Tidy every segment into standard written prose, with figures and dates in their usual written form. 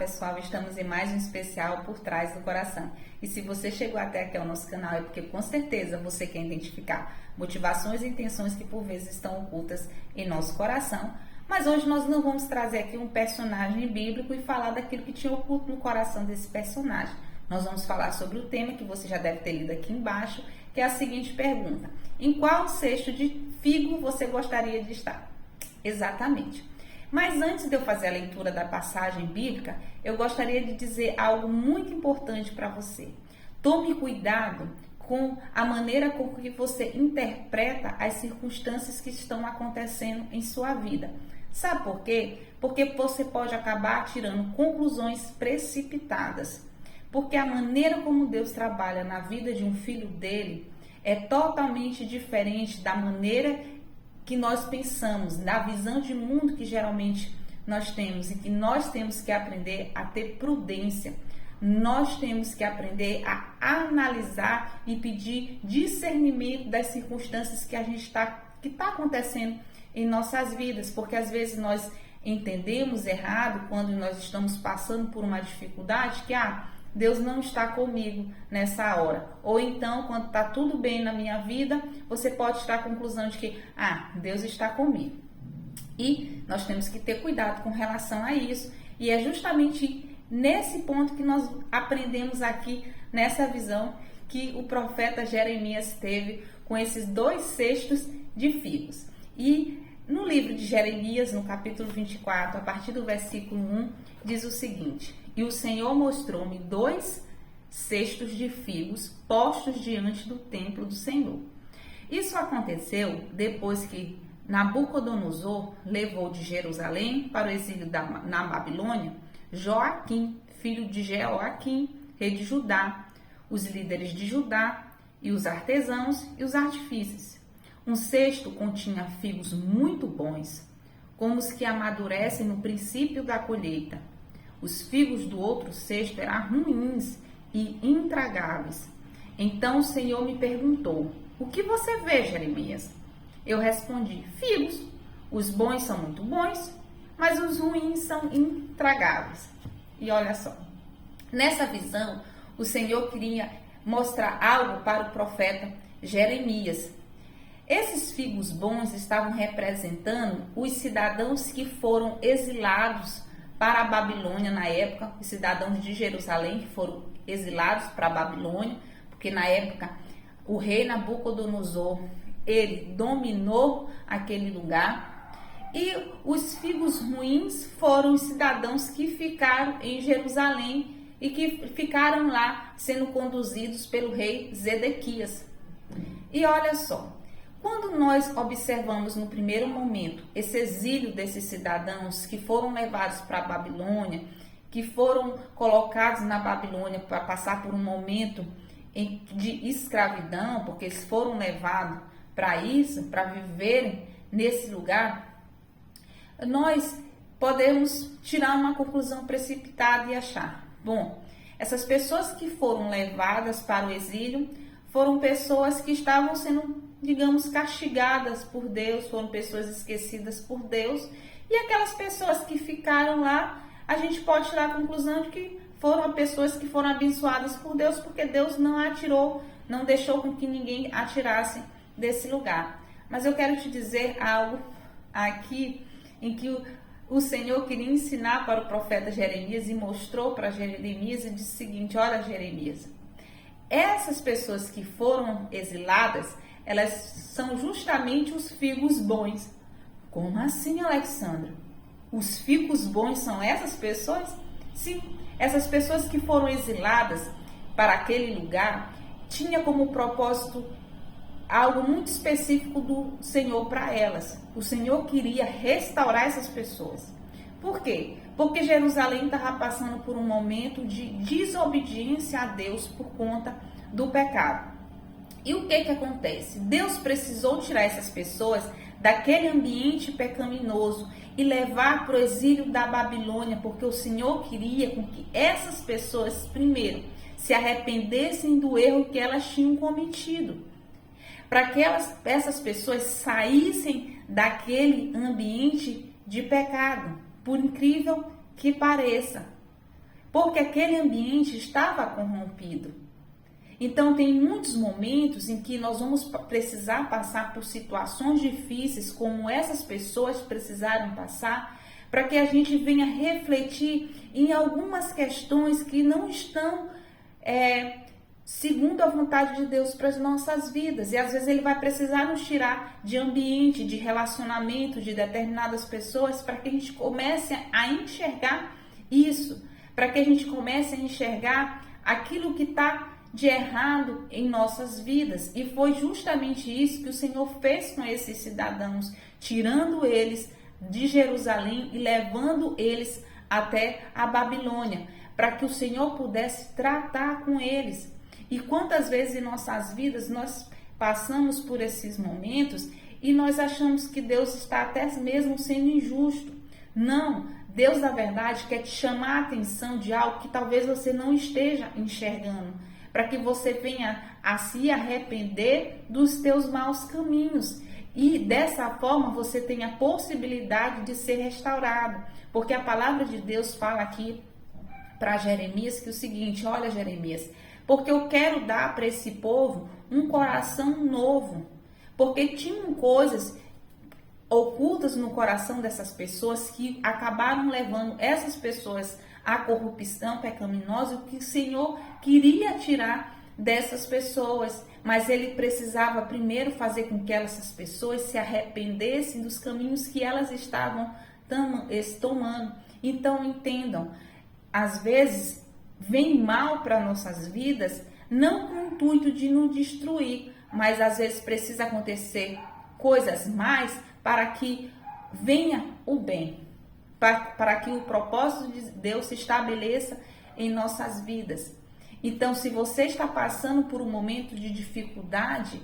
pessoal, estamos em mais um especial Por Trás do Coração. E se você chegou até aqui ao nosso canal é porque com certeza você quer identificar motivações e intenções que por vezes estão ocultas em nosso coração. Mas hoje nós não vamos trazer aqui um personagem bíblico e falar daquilo que tinha oculto no coração desse personagem. Nós vamos falar sobre o tema que você já deve ter lido aqui embaixo, que é a seguinte pergunta: em qual cesto de figo você gostaria de estar? Exatamente. Mas antes de eu fazer a leitura da passagem bíblica, eu gostaria de dizer algo muito importante para você. Tome cuidado com a maneira com que você interpreta as circunstâncias que estão acontecendo em sua vida. Sabe por quê? Porque você pode acabar tirando conclusões precipitadas. Porque a maneira como Deus trabalha na vida de um filho dele é totalmente diferente da maneira que nós pensamos, da visão de mundo que geralmente nós temos, e que nós temos que aprender a ter prudência. Nós temos que aprender a analisar e pedir discernimento das circunstâncias que está acontecendo em nossas vidas, porque às vezes nós entendemos errado quando nós estamos passando por uma dificuldade que Deus não está comigo nessa hora. Ou então, quando está tudo bem na minha vida, você pode estar à conclusão de que, Deus está comigo. E nós temos que ter cuidado com relação a isso. E é justamente nesse ponto que nós aprendemos aqui, nessa visão que o profeta Jeremias teve com esses 2 cestos de figos. E no livro de Jeremias, no capítulo 24, a partir do versículo 1, diz o seguinte: e o Senhor mostrou-me 2 cestos de figos postos diante do templo do Senhor. Isso aconteceu depois que Nabucodonosor levou de Jerusalém para o exílio na Babilônia Joaquim, filho de Jeoaquim, rei de Judá, os líderes de Judá e os artesãos e os artífices. Um cesto continha figos muito bons, como os que amadurecem no princípio da colheita. Os figos do outro cesto eram ruins e intragáveis. Então o Senhor me perguntou: o que você vê, Jeremias? Eu respondi: figos. Os bons são muito bons, mas os ruins são intragáveis. E olha só, nessa visão, o Senhor queria mostrar algo para o profeta Jeremias. Esses figos bons estavam representando os cidadãos que foram exilados para a Babilônia na época, os cidadãos de Jerusalém que foram exilados para a Babilônia, porque na época o rei Nabucodonosor, ele dominou aquele lugar. E os figos ruins foram os cidadãos que ficaram em Jerusalém e que ficaram lá sendo conduzidos pelo rei Zedequias. E olha só, quando nós observamos no primeiro momento esse exílio desses cidadãos que foram levados para a Babilônia, que foram colocados na Babilônia para passar por um momento de escravidão, porque eles foram levados para isso, para viverem nesse lugar, nós podemos tirar uma conclusão precipitada e achar: bom, essas pessoas que foram levadas para o exílio foram pessoas que estavam sendo, digamos, castigadas por Deus, foram pessoas esquecidas por Deus, e aquelas pessoas que ficaram lá, a gente pode tirar a conclusão de que foram pessoas que foram abençoadas por Deus, porque Deus não atirou, não deixou com que ninguém atirasse desse lugar. Mas eu quero te dizer algo aqui em que o Senhor queria ensinar para o profeta Jeremias e mostrou para Jeremias e disse o seguinte: olha, Jeremias, essas pessoas que foram exiladas, elas são justamente os figos bons. Como assim, Alexandra? Os figos bons são essas pessoas? Sim, essas pessoas que foram exiladas para aquele lugar tinha como propósito algo muito específico do Senhor para elas. O Senhor queria restaurar essas pessoas. Por quê? Porque Jerusalém estava passando por um momento de desobediência a Deus por conta do pecado. E o que acontece? Deus precisou tirar essas pessoas daquele ambiente pecaminoso e levar para o exílio da Babilônia, porque o Senhor queria com que essas pessoas, primeiro, se arrependessem do erro que elas tinham cometido, para que essas pessoas saíssem daquele ambiente de pecado, por incrível que pareça. porque aquele ambiente estava corrompido. Então, tem muitos momentos em que nós vamos precisar passar por situações difíceis, como essas pessoas precisaram passar, para que a gente venha refletir em algumas questões que não estão segundo a vontade de Deus para as nossas vidas. E às vezes ele vai precisar nos tirar de ambiente, de relacionamento de determinadas pessoas, para que a gente comece a enxergar isso, para que a gente comece a enxergar aquilo que está de errado em nossas vidas. E foi justamente isso que o Senhor fez com esses cidadãos, tirando eles de Jerusalém e levando eles até a Babilônia, para que o Senhor pudesse tratar com eles. E quantas vezes em nossas vidas nós passamos por esses momentos e nós achamos que Deus está até mesmo sendo injusto. Não, Deus na verdade quer te chamar a atenção de algo que talvez você não esteja enxergando, para que você venha a se arrepender dos teus maus caminhos. E dessa forma você tem a possibilidade de ser restaurado. Porque a palavra de Deus fala aqui para Jeremias que é o seguinte: olha, Jeremias, porque eu quero dar para esse povo um coração novo. Porque tinham coisas ocultas no coração dessas pessoas que acabaram levando essas pessoas à corrupção pecaminosa, o que o Senhor queria tirar dessas pessoas. Mas ele precisava primeiro fazer com que essas pessoas se arrependessem dos caminhos que elas estavam tomando. Então entendam, às vezes vem mal para nossas vidas, não com o intuito de nos destruir, mas às vezes precisa acontecer coisas mais para que venha o bem, para que o propósito de Deus se estabeleça em nossas vidas. Então, se você está passando por um momento de dificuldade,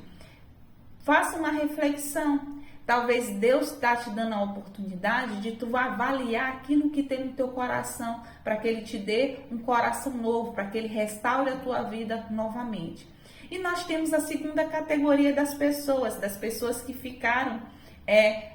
faça uma reflexão. Talvez Deus está te dando a oportunidade de tu avaliar aquilo que tem no teu coração, para que Ele te dê um coração novo, para que Ele restaure a tua vida novamente. E nós temos a segunda categoria das pessoas que ficaram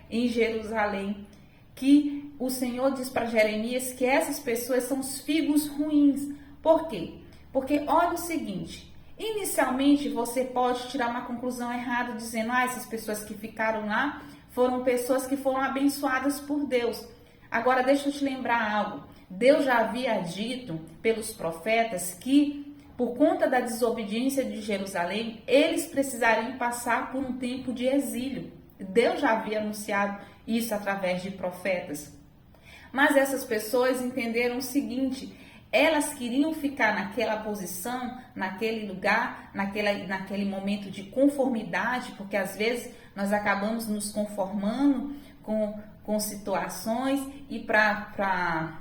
em Jerusalém, que o Senhor diz para Jeremias que essas pessoas são os figos ruins. Por quê? Porque olha o seguinte, inicialmente você pode tirar uma conclusão errada dizendo: essas pessoas que ficaram lá foram pessoas que foram abençoadas por Deus. Agora deixa eu te lembrar algo, Deus já havia dito pelos profetas que por conta da desobediência de Jerusalém, eles precisariam passar por um tempo de exílio. Deus já havia anunciado isso através de profetas. Mas essas pessoas entenderam o seguinte: elas queriam ficar naquela posição, naquele lugar, naquele momento de conformidade, porque às vezes nós acabamos nos conformando com situações e para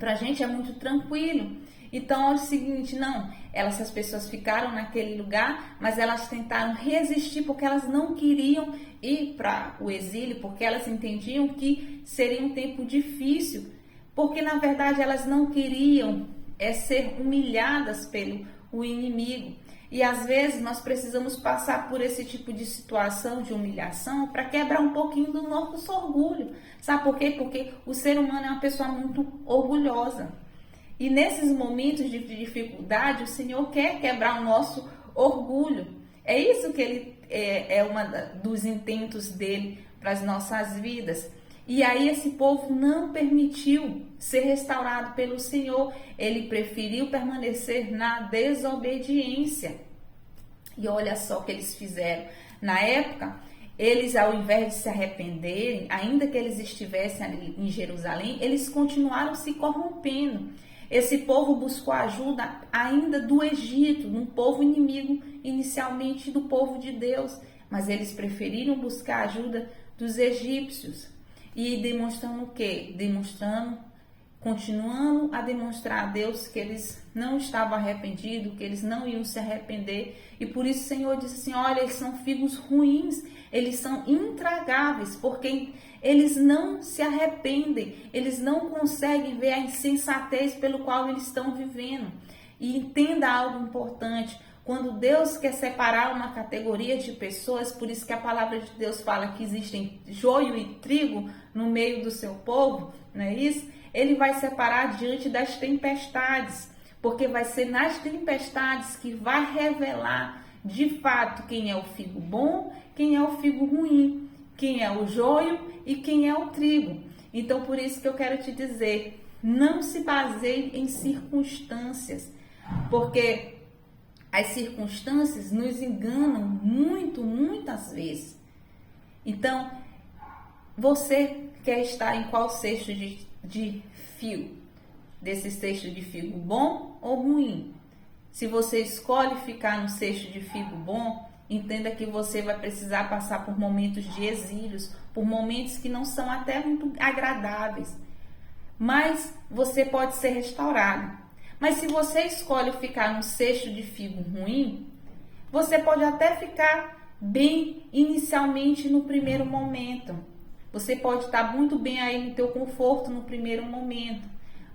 a gente é muito tranquilo. Então, olha o seguinte, essas pessoas ficaram naquele lugar, mas elas tentaram resistir porque elas não queriam ir para o exílio, porque elas entendiam que seria um tempo difícil, porque na verdade elas não queriam ser humilhadas pelo inimigo. E às vezes nós precisamos passar por esse tipo de situação de humilhação para quebrar um pouquinho do nosso orgulho. Sabe por quê? Porque o ser humano é uma pessoa muito orgulhosa. E nesses momentos de dificuldade, o Senhor quer quebrar o nosso orgulho. É isso que Ele é dos intentos dele para as nossas vidas. E aí esse povo não permitiu ser restaurado pelo Senhor. Ele preferiu permanecer na desobediência. E olha só o que eles fizeram. Na época, eles, ao invés de se arrependerem, ainda que eles estivessem ali em Jerusalém, eles continuaram se corrompendo. Esse povo buscou ajuda ainda do Egito, um povo inimigo inicialmente do povo de Deus, mas eles preferiram buscar ajuda dos egípcios. E demonstrando o quê? Continuando a demonstrar a Deus que eles não estavam arrependidos, que eles não iam se arrepender. E por isso o Senhor disse assim: olha, eles são figos ruins, eles são intragáveis, porque eles não se arrependem, eles não conseguem ver a insensatez pelo qual eles estão vivendo. E entenda algo importante: quando Deus quer separar uma categoria de pessoas, por isso que a palavra de Deus fala que existem joio e trigo no meio do seu povo, não é isso? Ele vai separar diante das tempestades, porque vai ser nas tempestades que vai revelar de fato quem é o figo bom, quem é o figo ruim, quem é o joio e quem é o trigo. Então, por isso que eu quero te dizer, não se baseie em circunstâncias, porque as circunstâncias nos enganam muitas vezes. Então, você quer estar em qual cesto de figo? Desse cesto de figo bom ou ruim? Se você escolhe ficar no cesto de figo bom, entenda que você vai precisar passar por momentos de exílios, por momentos que não são até muito agradáveis. Mas você pode ser restaurado. Mas se você escolhe ficar no cesto de figo ruim, você pode até ficar bem inicialmente no primeiro momento. Você pode estar muito bem aí no teu conforto no primeiro momento.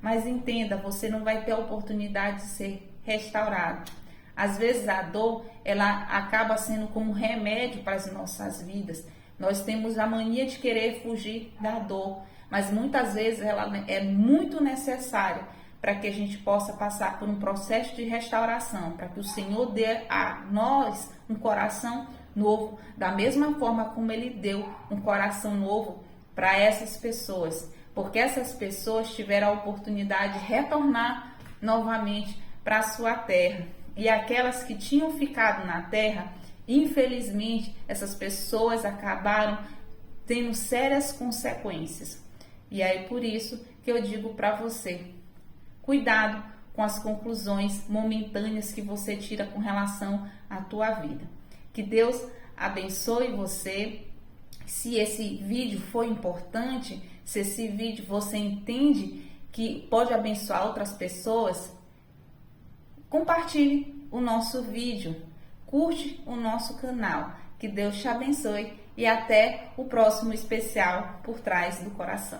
Mas entenda, você não vai ter a oportunidade de ser restaurado. Às vezes a dor, ela acaba sendo como remédio para as nossas vidas. Nós temos a mania de querer fugir da dor, mas muitas vezes ela é muito necessária para que a gente possa passar por um processo de restauração, para que o Senhor dê a nós um coração novo, da mesma forma como Ele deu um coração novo para essas pessoas, porque essas pessoas tiveram a oportunidade de retornar novamente para a sua terra. E aquelas que tinham ficado na terra, infelizmente, essas pessoas acabaram tendo sérias consequências. E aí por isso que eu digo para você, cuidado com as conclusões momentâneas que você tira com relação à tua vida. Que Deus abençoe você. Se esse vídeo foi importante, se esse vídeo você entende que pode abençoar outras pessoas, compartilhe o nosso vídeo, curte o nosso canal. Que Deus te abençoe e até o próximo especial Por Trás do Coração.